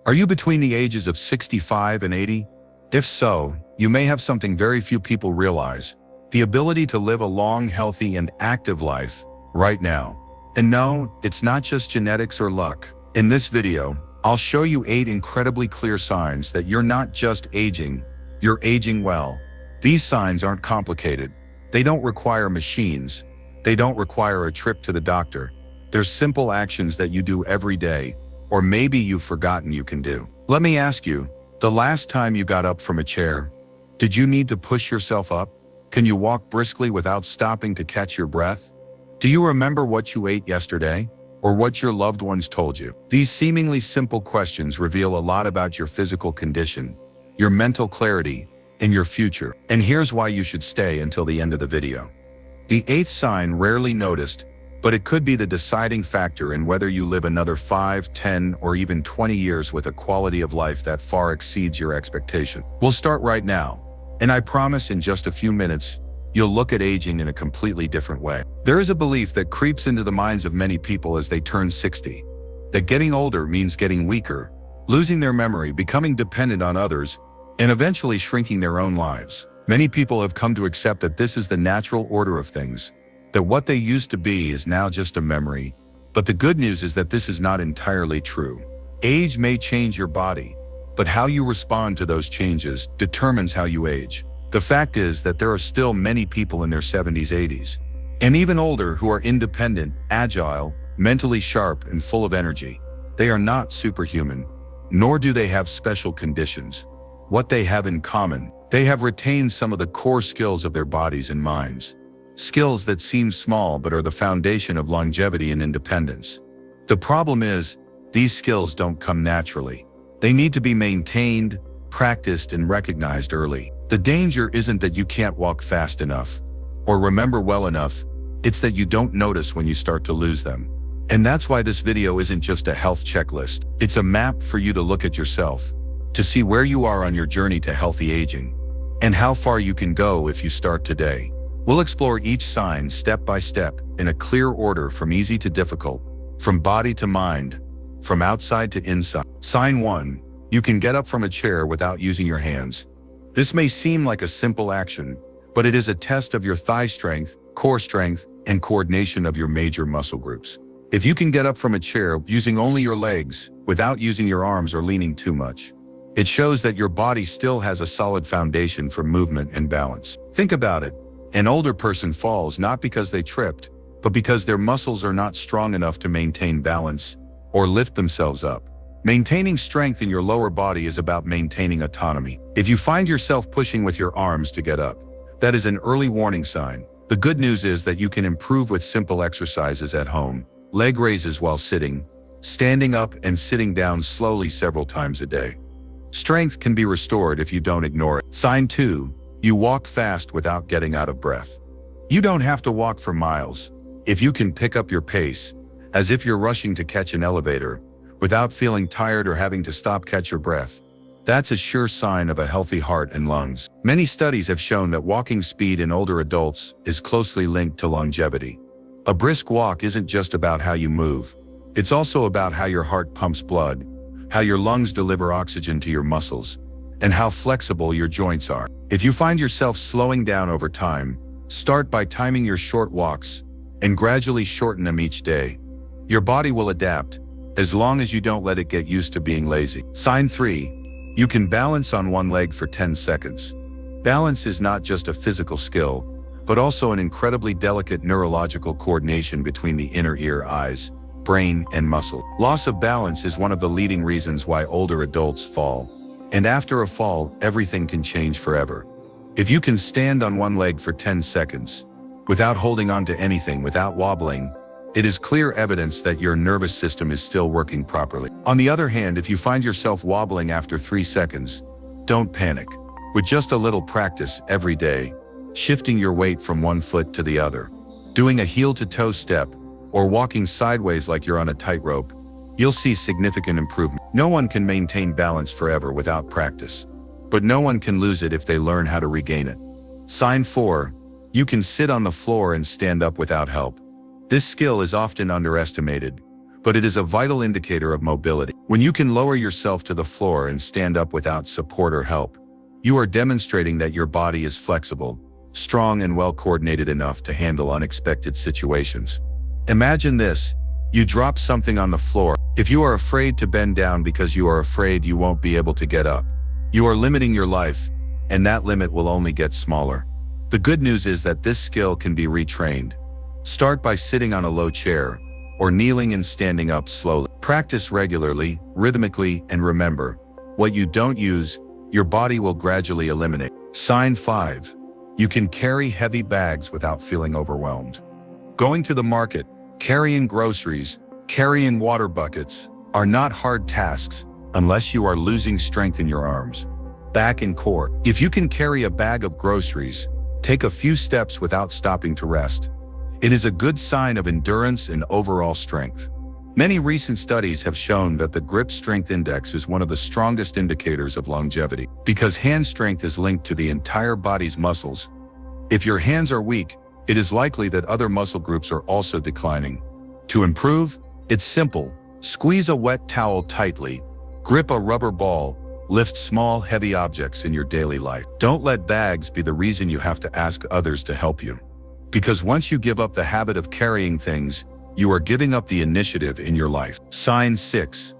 Are you between the ages of 65 and 80? If so, you may have something very few people realize: the ability to live a long, healthy, and active life right now. And no, it's not just genetics or luck. In this video, I'll show you 8 incredibly clear signs that you're not just aging, you're aging well. These signs aren't complicated. They don't require machines. They don't require a trip to the doctor. They're simple actions that you do every day, or maybe you've forgotten you can do. Let me ask you, the last time you got up from a chair, did you need to push yourself up? Can you walk briskly without stopping to catch your breath? Do you remember what you ate yesterday, or what your loved ones told you? These seemingly simple questions reveal a lot about your physical condition, your mental clarity, and your future. And here's why you should stay until the end of the video. The 8th sign, rarely noticed, but it could be the deciding factor in whether you live another 5, 10, or even 20 years with a quality of life that far exceeds your expectation. We'll start right now, and I promise in just a few minutes, you'll look at aging in a completely different way. There is a belief that creeps into the minds of many people as they turn 60, that getting older means getting weaker, losing their memory, becoming dependent on others, and eventually shrinking their own lives. Many people have come to accept that this is the natural order of things, that what they used to be is now just a memory. But the good news is that this is not entirely true. Age may change your body, but how you respond to those changes determines how you age. The fact is that there are still many people in their 70s, 80s, and even older who are independent, agile, mentally sharp, and full of energy. They are not superhuman, nor do they have special conditions. What they have in common: they have retained some of the core skills of their bodies and minds. Skills that seem small but are the foundation of longevity and independence. The problem is, these skills don't come naturally. They need to be maintained, practiced, and recognized early. The danger isn't that you can't walk fast enough or remember well enough, it's that you don't notice when you start to lose them. And that's why this video isn't just a health checklist. It's a map for you to look at yourself, to see where you are on your journey to healthy aging, and how far you can go if you start today. We'll explore each sign step by step, in a clear order from easy to difficult, from body to mind, from outside to inside. Sign 1. You can get up from a chair without using your hands. This may seem like a simple action, but it is a test of your thigh strength, core strength, and coordination of your major muscle groups. If you can get up from a chair using only your legs, without using your arms or leaning too much, it shows that your body still has a solid foundation for movement and balance. Think about it. An older person falls not because they tripped, but because their muscles are not strong enough to maintain balance or lift themselves up. Maintaining strength in your lower body is about maintaining autonomy. If you find yourself pushing with your arms to get up, that is an early warning sign. The good news is that you can improve with simple exercises at home: leg raises while sitting, standing up, and sitting down slowly several times a day. Strength can be restored if you don't ignore it. Sign 2. You walk fast without getting out of breath. You don't have to walk for miles. If you can pick up your pace, as if you're rushing to catch an elevator, without feeling tired or having to stop catch your breath, that's a sure sign of a healthy heart and lungs. Many studies have shown that walking speed in older adults is closely linked to longevity. A brisk walk isn't just about how you move. It's also about how your heart pumps blood, how your lungs deliver oxygen to your muscles, and how flexible your joints are. If you find yourself slowing down over time, start by timing your short walks and gradually shorten them each day. Your body will adapt, as long as you don't let it get used to being lazy. Sign 3. You can balance on one leg for 10 seconds. Balance is not just a physical skill, but also an incredibly delicate neurological coordination between the inner ear, eyes, brain, and muscle. Loss of balance is one of the leading reasons why older adults fall. And after a fall, everything can change forever. If you can stand on one leg for 10 seconds, without holding on to anything, without wobbling, it is clear evidence that your nervous system is still working properly. On the other hand, if you find yourself wobbling after 3 seconds, don't panic. With just a little practice every day, shifting your weight from one foot to the other, doing a heel-to-toe step, or walking sideways like you're on a tightrope, you'll see significant improvement. No one can maintain balance forever without practice, but no one can lose it if they learn how to regain it. Sign 4. You can sit on the floor and stand up without help. This skill is often underestimated, but it is a vital indicator of mobility. When you can lower yourself to the floor and stand up without support or help, you are demonstrating that your body is flexible, strong and well-coordinated enough to handle unexpected situations. Imagine this: you drop something on the floor. If you are afraid to bend down because you are afraid you won't be able to get up, you are limiting your life, and that limit will only get smaller. The good news is that this skill can be retrained. Start by sitting on a low chair, or kneeling and standing up slowly. Practice regularly, rhythmically, and remember, what you don't use, your body will gradually eliminate. Sign 5. You can carry heavy bags without feeling overwhelmed. Going to the market, carrying groceries, carrying water buckets are not hard tasks unless you are losing strength in your arms, back, and core. If you can carry a bag of groceries, take a few steps without stopping to rest. It is a good sign of endurance and overall strength. Many recent studies have shown that the grip strength index is one of the strongest indicators of longevity, because hand strength is linked to the entire body's muscles. If your hands are weak, it is likely that other muscle groups are also declining. To improve, it's simple. Squeeze a wet towel tightly, grip a rubber ball, lift small, heavy objects in your daily life. Don't let bags be the reason you have to ask others to help you. Because once you give up the habit of carrying things, you are giving up the initiative in your life. Sign 6.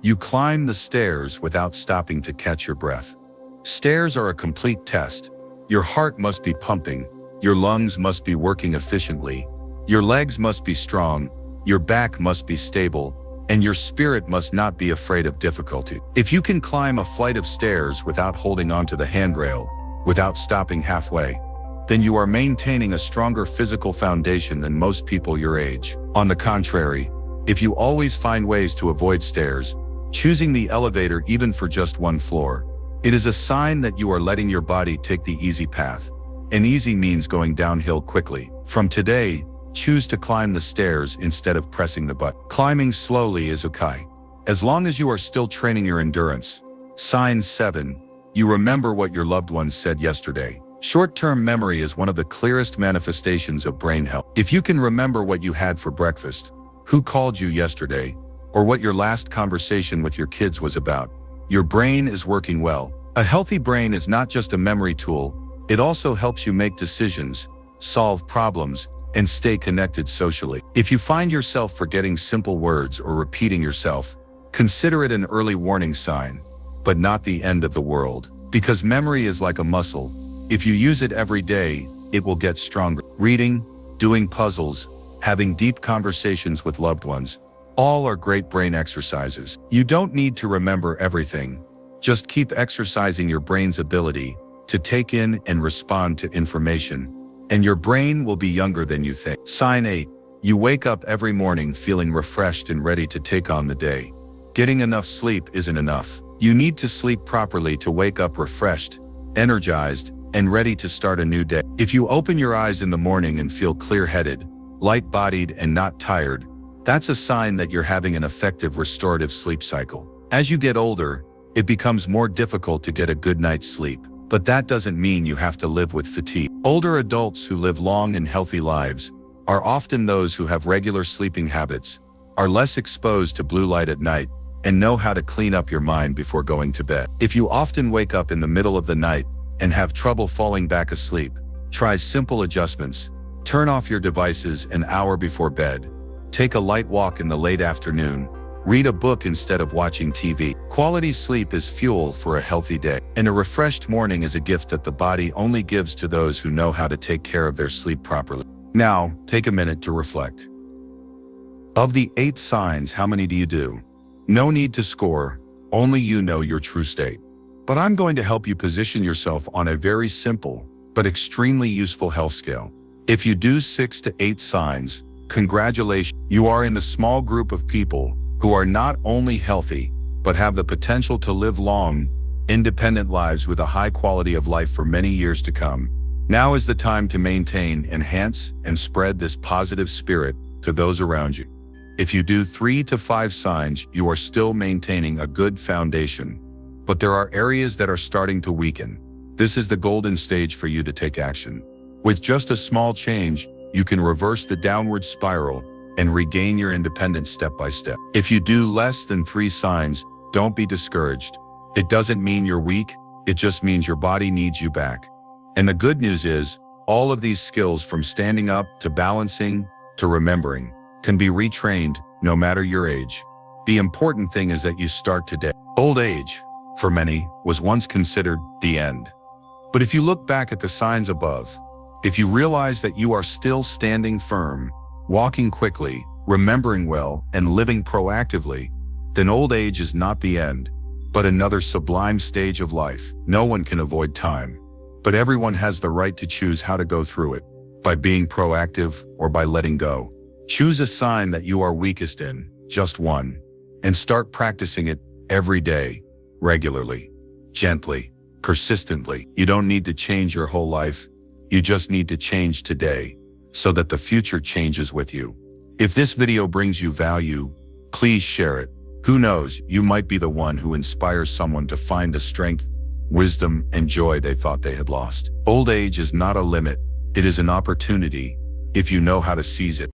You climb the stairs without stopping to catch your breath. Stairs are a complete test. Your heart must be pumping, your lungs must be working efficiently, your legs must be strong, your back must be stable, and your spirit must not be afraid of difficulty. If you can climb a flight of stairs without holding onto the handrail, without stopping halfway, then you are maintaining a stronger physical foundation than most people your age. On the contrary, if you always find ways to avoid stairs, choosing the elevator even for just one floor, it is a sign that you are letting your body take the easy path. And easy means going downhill quickly. From today, choose to climb the stairs instead of pressing the button. Climbing slowly is okay, as long as you are still training your endurance. Sign 7. You remember what your loved ones said yesterday. Short-term memory is one of the clearest manifestations of brain health. If you can remember what you had for breakfast, who called you yesterday, or what your last conversation with your kids was about, your brain is working well. A healthy brain is not just a memory tool, it also helps you make decisions, solve problems, and stay connected socially. If you find yourself forgetting simple words or repeating yourself, consider it an early warning sign, but not the end of the world. Because memory is like a muscle. If you use it every day, it will get stronger. Reading, doing puzzles, having deep conversations with loved ones, all are great brain exercises. You don't need to remember everything. Just keep exercising your brain's ability to take in and respond to information, and your brain will be younger than you think. Sign 8. You wake up every morning feeling refreshed and ready to take on the day. Getting enough sleep isn't enough. You need to sleep properly to wake up refreshed, energized, and ready to start a new day. If you open your eyes in the morning and feel clear-headed, light-bodied, and not tired, that's a sign that you're having an effective restorative sleep cycle. As you get older, it becomes more difficult to get a good night's sleep, but that doesn't mean you have to live with fatigue. Older adults who live long and healthy lives are often those who have regular sleeping habits, are less exposed to blue light at night, and know how to clean up your mind before going to bed. If you often wake up in the middle of the night and have trouble falling back asleep, try simple adjustments. Turn off your devices an hour before bed. Take a light walk in the late afternoon. Read a book instead of watching TV. Quality sleep is fuel for a healthy day, and a refreshed morning is a gift that the body only gives to those who know how to take care of their sleep properly. Now, take a minute to reflect. Of the 8 signs, how many do you do? No need to score, only you know your true state. But I'm going to help you position yourself on a very simple, but extremely useful health scale. If you do 6 to 8 signs, congratulations, you are in the small group of people who are not only healthy, but have the potential to live long, independent lives with a high quality of life for many years to come. Now is the time to maintain, enhance, and spread this positive spirit to those around you. If you do 3 to 5 signs, you are still maintaining a good foundation, but there are areas that are starting to weaken. This is the golden stage for you to take action. With just a small change, you can reverse the downward spiral and regain your independence step by step. If you do less than 3 signs, don't be discouraged. It doesn't mean you're weak, it just means your body needs you back. And the good news is, all of these skills from standing up to balancing to remembering can be retrained no matter your age. The important thing is that you start today. Old age, for many, was once considered the end. But if you look back at the signs above, if you realize that you are still standing firm, walking quickly, remembering well, and living proactively, then old age is not the end, but another sublime stage of life. No one can avoid time, but everyone has the right to choose how to go through it, by being proactive or by letting go. Choose a sign that you are weakest in, just one, and start practicing it every day, regularly, gently, persistently. You don't need to change your whole life. You just need to change today so that the future changes with you. If this video brings you value, please share it. Who knows, you might be the one who inspires someone to find the strength, wisdom, and joy they thought they had lost. Old age is not a limit. It is an opportunity if you know how to seize it.